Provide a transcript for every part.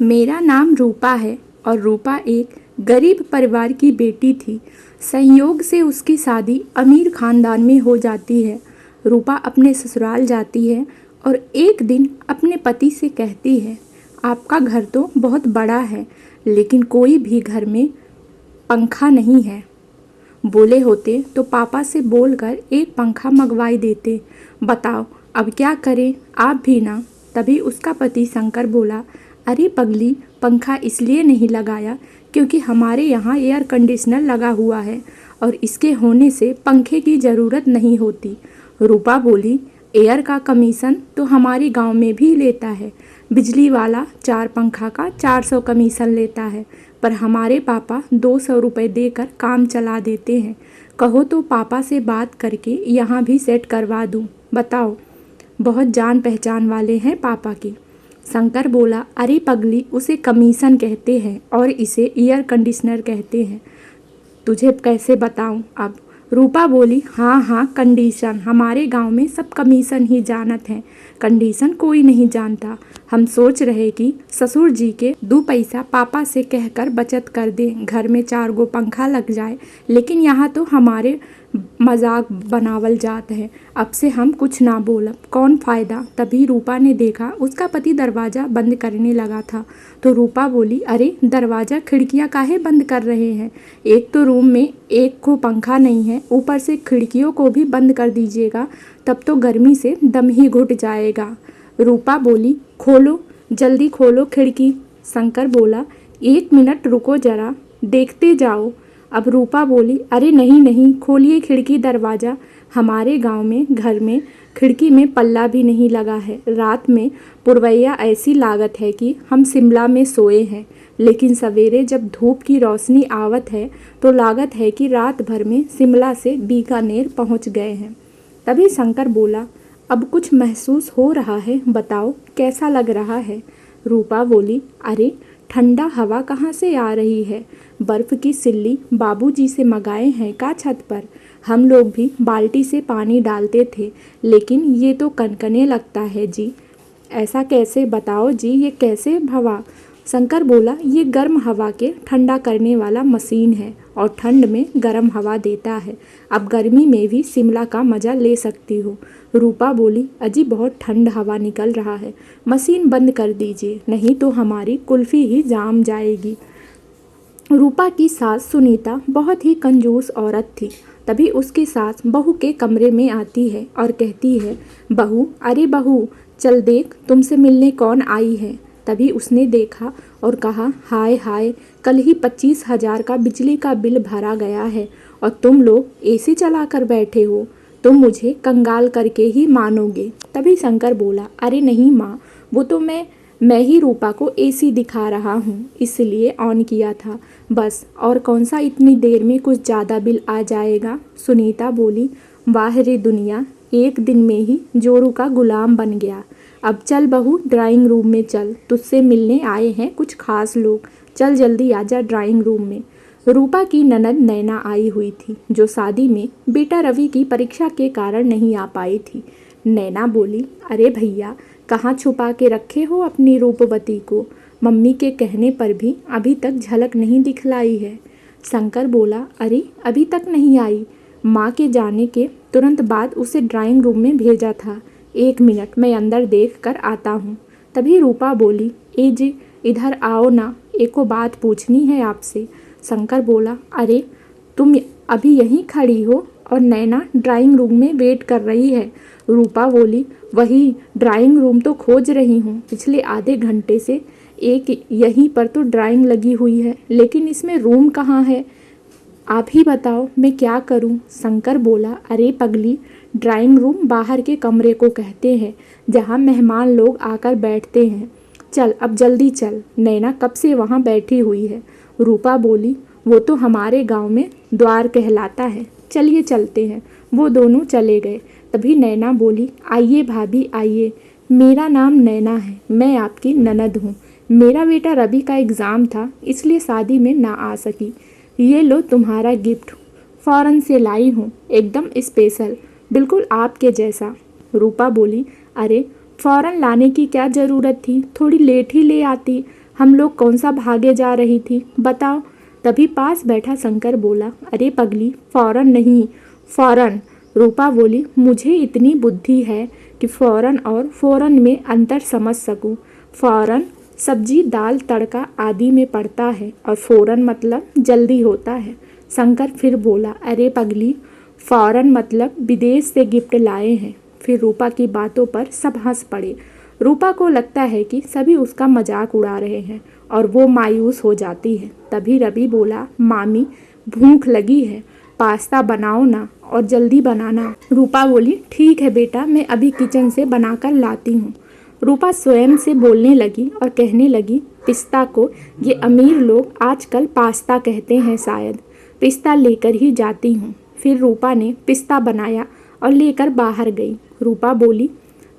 मेरा नाम रूपा है और रूपा एक गरीब परिवार की बेटी थी। संयोग से उसकी शादी अमीर खानदान में हो जाती है। रूपा अपने ससुराल जाती है और एक दिन अपने पति से कहती है, आपका घर तो बहुत बड़ा है, लेकिन कोई भी घर में पंखा नहीं है। बोले होते तो पापा से बोलकर एक पंखा मंगवाई देते। बताओ अब क्या करें, आप भी ना। तभी उसका पति शंकर बोला, अरे पगली, पंखा इसलिए नहीं लगाया क्योंकि हमारे यहाँ एयर कंडीशनर लगा हुआ है और इसके होने से पंखे की ज़रूरत नहीं होती। रूपा बोली, एयर का कमीशन तो हमारे गांव में भी लेता है। बिजली वाला 4 पंखा का 400 कमीशन लेता है, पर हमारे पापा 200 रुपये देकर काम चला देते हैं। कहो तो पापा से बात करके यहाँ भी सेट करवा दूँ। बताओ, बहुत जान पहचान वाले हैं पापा की। शंकर बोला, अरे पगली, उसे कमीशन कहते हैं और इसे एयर कंडीशनर कहते हैं। तुझे कैसे बताऊं अब। रूपा बोली, हाँ हाँ, कंडीशन। हमारे गांव में सब कमीशन ही जानत हैं, कंडीशन कोई नहीं जानता। हम सोच रहे कि ससुर जी के 2 पैसा पापा से कहकर बचत कर दें, घर में 4 गो पंखा लग जाए, लेकिन यहाँ तो हमारे मजाक बनावल जात है। अब से हम कुछ ना बोलब, कौन फ़ायदा। तभी रूपा ने देखा उसका पति दरवाज़ा बंद करने लगा था, तो रूपा बोली, अरे दरवाज़ा खिड़कियाँ काहे बंद कर रहे हैं। एक तो रूम में एक को पंखा नहीं है, ऊपर से खिड़कियों को भी बंद कर दीजिएगा, तब तो गर्मी से दम ही घुट जाएगा। रूपा बोली, खोलो, जल्दी खोलो खिड़की। शंकर बोला, 1 मिनट रुको जरा, देखते जाओ। अब रूपा बोली, अरे नहीं नहीं, खोलिए खिड़की दरवाज़ा। हमारे गांव में घर में खिड़की में पल्ला भी नहीं लगा है। रात में पुरवैया ऐसी लागत है कि हम शिमला में सोए हैं, लेकिन सवेरे जब धूप की रोशनी आवत है तो लागत है कि रात भर में शिमला से बीकानेर पहुंच गए हैं। तभी शंकर बोला, अब कुछ महसूस हो रहा है, बताओ कैसा लग रहा है। रूपा बोली, अरे ठंडा हवा कहाँ से आ रही है। बर्फ़ की सिल्ली बाबूजी से मंगाए हैं का छत पर। हम लोग भी बाल्टी से पानी डालते थे, लेकिन ये तो कनकने लगता है जी। ऐसा कैसे, बताओ जी, ये कैसे हवा। शंकर बोला, ये गर्म हवा के ठंडा करने वाला मशीन है और ठंड में गर्म हवा देता है। अब गर्मी में भी शिमला का मज़ा ले सकती हो। रूपा बोली, अजी बहुत ठंड हवा निकल रहा है, मशीन बंद कर दीजिए, नहीं तो हमारी कुल्फ़ी ही जाम जाएगी। रूपा की सास सुनीता बहुत ही कंजूस औरत थी। तभी उसकी सास बहू के कमरे में आती है और कहती है, बहू, अरे बहू, चल देख तुमसे मिलने कौन आई है। तभी उसने देखा और कहा, हाय हाय, कल ही 25,000 का बिजली का बिल भरा गया है और तुम लोग एसी चला कर बैठे हो। तुम मुझे कंगाल करके ही मानोगे। तभी शंकर बोला, अरे नहीं माँ, वो तो मैं ही रूपा को एसी दिखा रहा हूँ, इसलिए ऑन किया था बस। और कौन सा इतनी देर में कुछ ज़्यादा बिल आ जाएगा। सुनीता बोली, वाह रे दुनिया, एक दिन में ही जोरू का गुलाम बन गया। अब चल बहू, ड्राइंग रूम में चल, तुझसे मिलने आए हैं कुछ खास लोग। चल जल्दी आजा ड्राइंग रूम में। रूपा की ननद नैना आई हुई थी, जो शादी में बेटा रवि की परीक्षा के कारण नहीं आ पाई थी। नैना बोली, अरे भैया, कहाँ छुपा के रखे हो अपनी रूपवती को। मम्मी के कहने पर भी अभी तक झलक नहीं दिखलाई है। शंकर बोला, अरे अभी तक नहीं आई, माँ के जाने के तुरंत बाद उसे ड्राइंग रूम में भेजा था। 1 मिनट, मैं अंदर देख कर आता हूँ। तभी रूपा बोली, ए जी, इधर आओ ना, एको बात पूछनी है आपसे। शंकर बोला, अरे तुम अभी यहीं खड़ी हो और नैना ड्राइंग रूम में वेट कर रही है। रूपा बोली, वही ड्राइंग रूम तो खोज रही हूँ, पिछले आधे घंटे से एक यहीं पर तो ड्राइंग लगी हुई है, लेकिन इसमें रूम कहाँ है। आप ही बताओ, मैं क्या करूँ। शंकर बोला, अरे पगली, ड्राइंग रूम बाहर के कमरे को कहते हैं, जहाँ मेहमान लोग आकर बैठते हैं। चल अब जल्दी चल, नैना कब से वहाँ बैठी हुई है। रूपा बोली, वो तो हमारे गांव में द्वार कहलाता है, चलिए चलते हैं। वो दोनों चले गए। तभी नैना बोली, आइए भाभी आइए, मेरा नाम नैना है, मैं आपकी ननद हूँ। मेरा बेटा रवि का एग्ज़ाम था, इसलिए शादी में ना आ सकी। ये लो तुम्हारा गिफ्ट, फ़ौरन से लाई हूँ, एकदम स्पेशल, बिल्कुल आपके जैसा। रूपा बोली, अरे फ़ौरन लाने की क्या ज़रूरत थी, थोड़ी लेट ही ले आती। हम लोग कौन सा भागे जा रही थी बताओ। तभी पास बैठा शंकर बोला, अरे पगली, फौरन नहीं, फौरन। रूपा बोली, मुझे इतनी बुद्धि है कि फौरन और फौरन में अंतर समझ सकूं। फौरन सब्जी दाल तड़का आदि में पड़ता है और फौरन मतलब जल्दी होता है। शंकर फिर बोला, अरे पगली, फौरन मतलब विदेश से गिफ्ट लाए हैं। फिर रूपा की बातों पर सब हंस पड़े। रूपा को लगता है कि सभी उसका मजाक उड़ा रहे हैं और वो मायूस हो जाती है। तभी रवि बोला, मामी भूख लगी है, पास्ता बनाओ ना और जल्दी बनाना। रूपा बोली, ठीक है बेटा, मैं अभी किचन से बनाकर लाती हूँ। रूपा स्वयं से बोलने लगी और कहने लगी, पिस्ता को ये अमीर लोग आजकल पास्ता कहते हैं शायद, पिस्ता लेकर ही जाती हूँ। फिर रूपा ने पिस्ता बनाया और लेकर बाहर गई। रूपा बोली,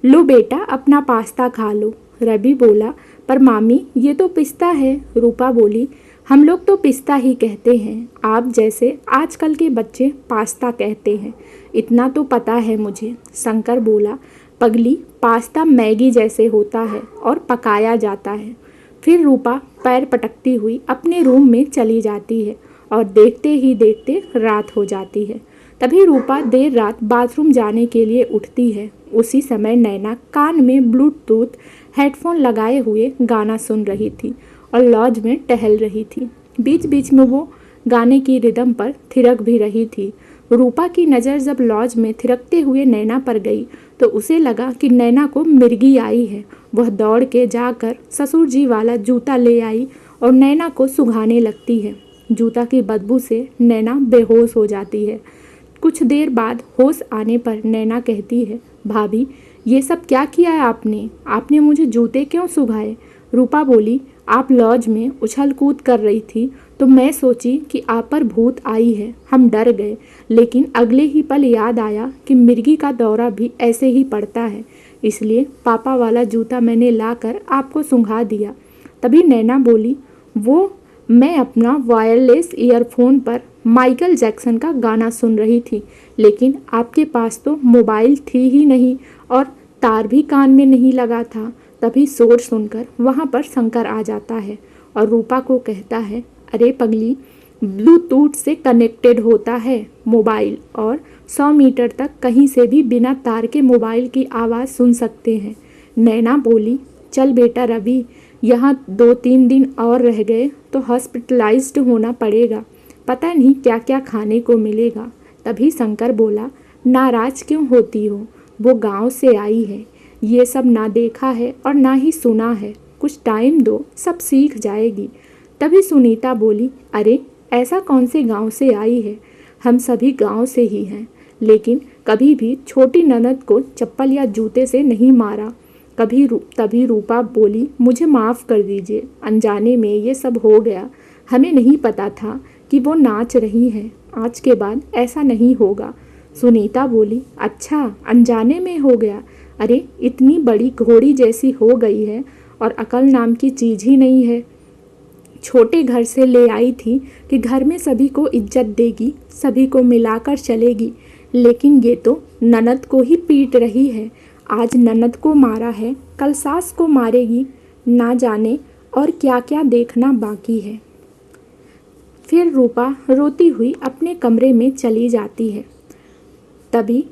लो बेटा अपना पास्ता खा लो। रवि बोला, पर मामी ये तो पिस्ता है। रूपा बोली, हम लोग तो पिस्ता ही कहते हैं, आप जैसे आजकल के बच्चे पास्ता कहते हैं, इतना तो पता है मुझे। शंकर बोला, पगली, पास्ता मैगी जैसे होता है और पकाया जाता है। फिर रूपा पैर पटकती हुई अपने रूम में चली जाती है और देखते ही देखते रात हो जाती है। तभी रूपा देर रात बाथरूम जाने के लिए उठती है। उसी समय नैना कान में ब्लूटूथ हेडफोन लगाए हुए गाना सुन रही थी और लॉज में टहल रही थी। बीच बीच में वो गाने की रिदम पर थिरक भी रही थी। रूपा की नज़र जब लॉज में थिरकते हुए नैना पर गई तो उसे लगा कि नैना को मिर्गी आई है। वह दौड़ के जाकर ससुर जी वाला जूता ले आई और नैना को सुंघाने लगती है। जूता की बदबू से नैना बेहोश हो जाती है। कुछ देर बाद होश आने पर नैना कहती है, भाभी ये सब क्या किया है आपने? आपने मुझे जूते क्यों सुंघाए? रूपा बोली, आप लॉज में उछल कूद कर रही थी तो मैं सोची कि आप पर भूत आई है। हम डर गए, लेकिन अगले ही पल याद आया कि मिर्गी का दौरा भी ऐसे ही पड़ता है, इसलिए पापा वाला जूता मैंने लाकर आपको सुंघा दिया। तभी नैना बोली, वो मैं अपना वायरलेस ईयरफोन पर माइकल जैक्सन का गाना सुन रही थी, लेकिन आपके पास तो मोबाइल थी ही नहीं और तार भी कान में नहीं लगा था। तभी शोर सुनकर वहाँ पर शंकर आ जाता है और रूपा को कहता है, अरे पगली, ब्लूटूथ से कनेक्टेड होता है मोबाइल और 100 मीटर तक कहीं से भी बिना तार के मोबाइल की आवाज़ सुन सकते हैं। नैना बोली, चल बेटा रवि, यहाँ 2-3 दिन और रह गए तो हॉस्पिटलाइज्ड होना पड़ेगा, पता नहीं क्या क्या खाने को मिलेगा। तभी शंकर बोला, नाराज क्यों होती हो, वो गांव से आई है, ये सब ना देखा है और ना ही सुना है, कुछ टाइम दो, सब सीख जाएगी। तभी सुनीता बोली, अरे ऐसा कौन से गांव से आई है, हम सभी गांव से ही हैं, लेकिन कभी भी छोटी ननद को चप्पल या जूते से नहीं मारा। तभी रूपा बोली, मुझे माफ़ कर दीजिए, अनजाने में ये सब हो गया, हमें नहीं पता था कि वो नाच रही है, आज के बाद ऐसा नहीं होगा। सुनीता बोली, अच्छा अनजाने में हो गया? अरे इतनी बड़ी घोड़ी जैसी हो गई है और अकल नाम की चीज़ ही नहीं है। छोटे घर से ले आई थी कि घर में सभी को इज्जत देगी, सभी को मिलाकर चलेगी, लेकिन ये तो ननद को ही पीट रही है। आज ननद को मारा है, कल सास को मारेगी, ना जाने और क्या क्या देखना बाकी है। फिर रूपा रोती हुई अपने कमरे में चली जाती है। तभी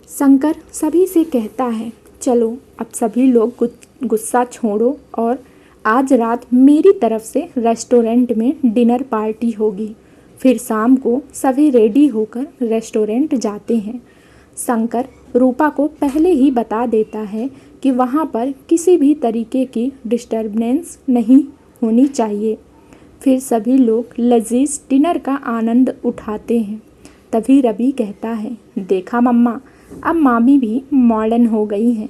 शंकर सभी से कहता है, चलो अब सभी लोग गुस्सा छोड़ो और आज रात मेरी तरफ से रेस्टोरेंट में डिनर पार्टी होगी। फिर शाम को सभी रेडी होकर रेस्टोरेंट जाते हैं। शंकर रूपा को पहले ही बता देता है कि वहाँ पर किसी भी तरीके की डिस्टर्बेंस नहीं होनी चाहिए। फिर सभी लोग लजीज डिनर का आनंद उठाते हैं। तभी रवि कहता है, देखा मम्मा, अब मामी भी मॉडर्न हो गई हैं।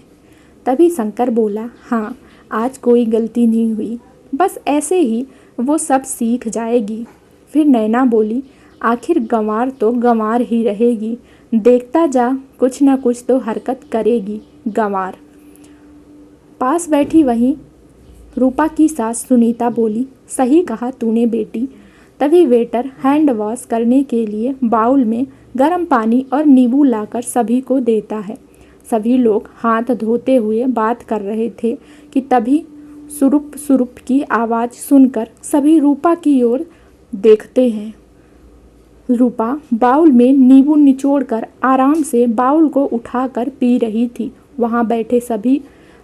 तभी शंकर बोला, हाँ आज कोई गलती नहीं हुई, बस ऐसे ही वो सब सीख जाएगी। फिर नैना बोली, आखिर गंवार तो गंवार ही रहेगी, देखता जा कुछ ना कुछ तो हरकत करेगी गंवार। पास बैठी वहीं रूपा की सास सुनीता बोली, सही कहा तूने बेटी। तभी वेटर हैंड वॉश करने के लिए बाउल में गर्म पानी और नींबू लाकर सभी को देता है। सभी लोग हाथ धोते हुए बात कर रहे थे कि तभी सुरुप सुरुप की आवाज़ सुनकर सभी रूपा की ओर देखते हैं। रूपा बाउल में नींबू निचोड़कर आराम से बाउल को उठाकर पी रही थी। वहाँ बैठे सभी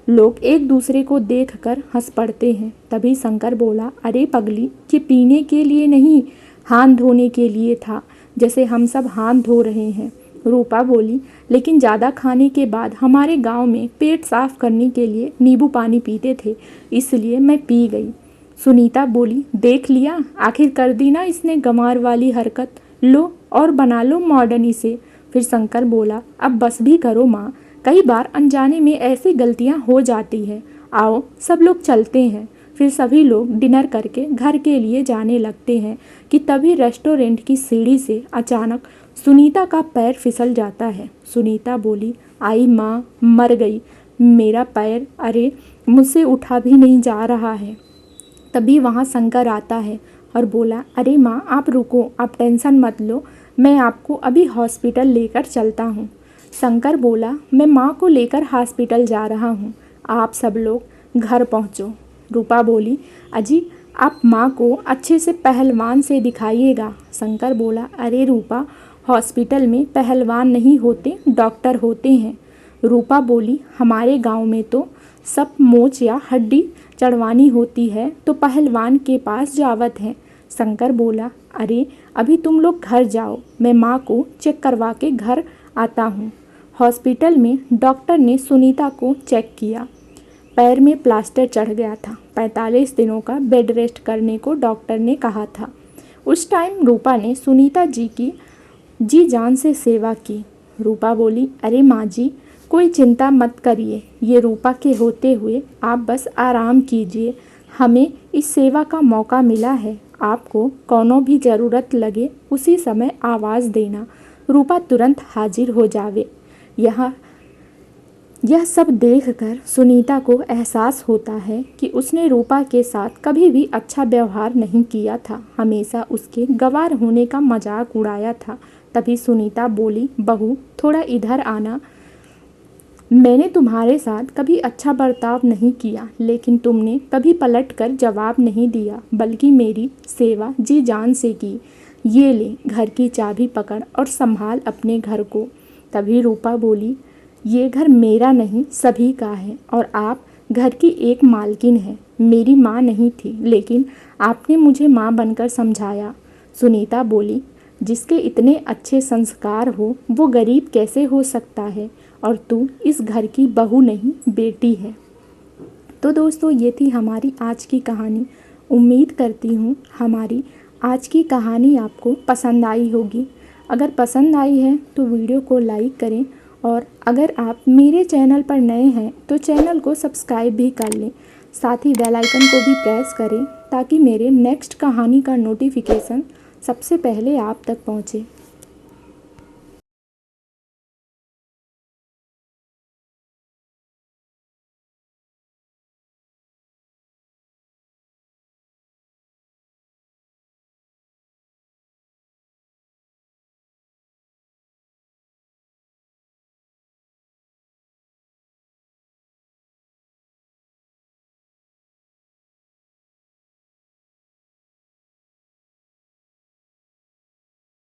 लोग एक दूसरे को देखकर हंस पड़ते हैं। तभी शंकर बोला, अरे पगली, ये पीने के लिए नहीं, हाथ धोने के लिए था, जैसे हम सब हाथ धो रहे हैं। रूपा बोली, लेकिन ज़्यादा खाने के बाद हमारे गांव में पेट साफ करने के लिए नींबू पानी पीते थे, इसलिए मैं पी गई। सुनीता बोली, देख लिया, आखिर कर दी ना इसने गंवार वाली हरकत, लो और बना लो मॉडर्न इसे। फिर शंकर बोला, अब बस भी करो माँ, कई बार अनजाने में ऐसी गलतियाँ हो जाती हैं। आओ सब लोग चलते हैं। फिर सभी लोग डिनर करके घर के लिए जाने लगते हैं कि तभी रेस्टोरेंट की सीढ़ी से अचानक सुनीता का पैर फिसल जाता है। सुनीता बोली, आई माँ, मर गई, मेरा पैर, अरे मुझसे उठा भी नहीं जा रहा है। तभी वहाँ शंकर आता है और बोला, अरे माँ आप रुको, आप टेंशन मत लो, मैं आपको अभी हॉस्पिटल लेकर चलता हूँ। शंकर बोला, मैं माँ को लेकर हॉस्पिटल जा रहा हूँ, आप सब लोग घर पहुँचो। रूपा बोली, अजी आप माँ को अच्छे से पहलवान से दिखाइएगा। शंकर बोला, अरे रूपा, हॉस्पिटल में पहलवान नहीं होते, डॉक्टर होते हैं। रूपा बोली, हमारे गांव में तो सब मोच या हड्डी चढ़वानी होती है तो पहलवान के पास जावत है। शंकर बोला, अरे अभी तुम लोग घर जाओ, मैं माँ को चेक करवा के घर आता हूँ। हॉस्पिटल में डॉक्टर ने सुनीता को चेक किया, पैर में प्लास्टर चढ़ गया था। 45 दिनों का बेड रेस्ट करने को डॉक्टर ने कहा था। उस टाइम रूपा ने सुनीता जी की जी जान से सेवा की। रूपा बोली, अरे माँ जी, कोई चिंता मत करिए, ये रूपा के होते हुए आप बस आराम कीजिए। हमें इस सेवा का मौका मिला है, आपको कोनो भी ज़रूरत लगे उसी समय आवाज़ देना, रूपा तुरंत हाजिर हो जावे। यह सब देखकर सुनीता को एहसास होता है कि उसने रूपा के साथ कभी भी अच्छा व्यवहार नहीं किया था, हमेशा उसके गंवार होने का मजाक उड़ाया था। तभी सुनीता बोली, बहू थोड़ा इधर आना, मैंने तुम्हारे साथ कभी अच्छा बर्ताव नहीं किया, लेकिन तुमने कभी पलट कर जवाब नहीं दिया, बल्कि मेरी सेवा जी जान से की। ये ले घर की चाबी पकड़ और संभाल अपने घर को। तभी रूपा बोली, ये घर मेरा नहीं सभी का है और आप घर की एक मालकिन हैं। मेरी माँ नहीं थी, लेकिन आपने मुझे माँ बनकर समझाया। सुनीता बोली, जिसके इतने अच्छे संस्कार हो वो गरीब कैसे हो सकता है, और तू इस घर की बहू नहीं बेटी है। तो दोस्तों, ये थी हमारी आज की कहानी। उम्मीद करती हूँ हमारी आज की कहानी आपको पसंद आई होगी। अगर पसंद आई है तो वीडियो को लाइक करें, और अगर आप मेरे चैनल पर नए हैं तो चैनल को सब्सक्राइब भी कर लें, साथ ही बेल आइकन को भी प्रेस करें ताकि मेरे नेक्स्ट कहानी का नोटिफिकेशन सबसे पहले आप तक पहुँचे।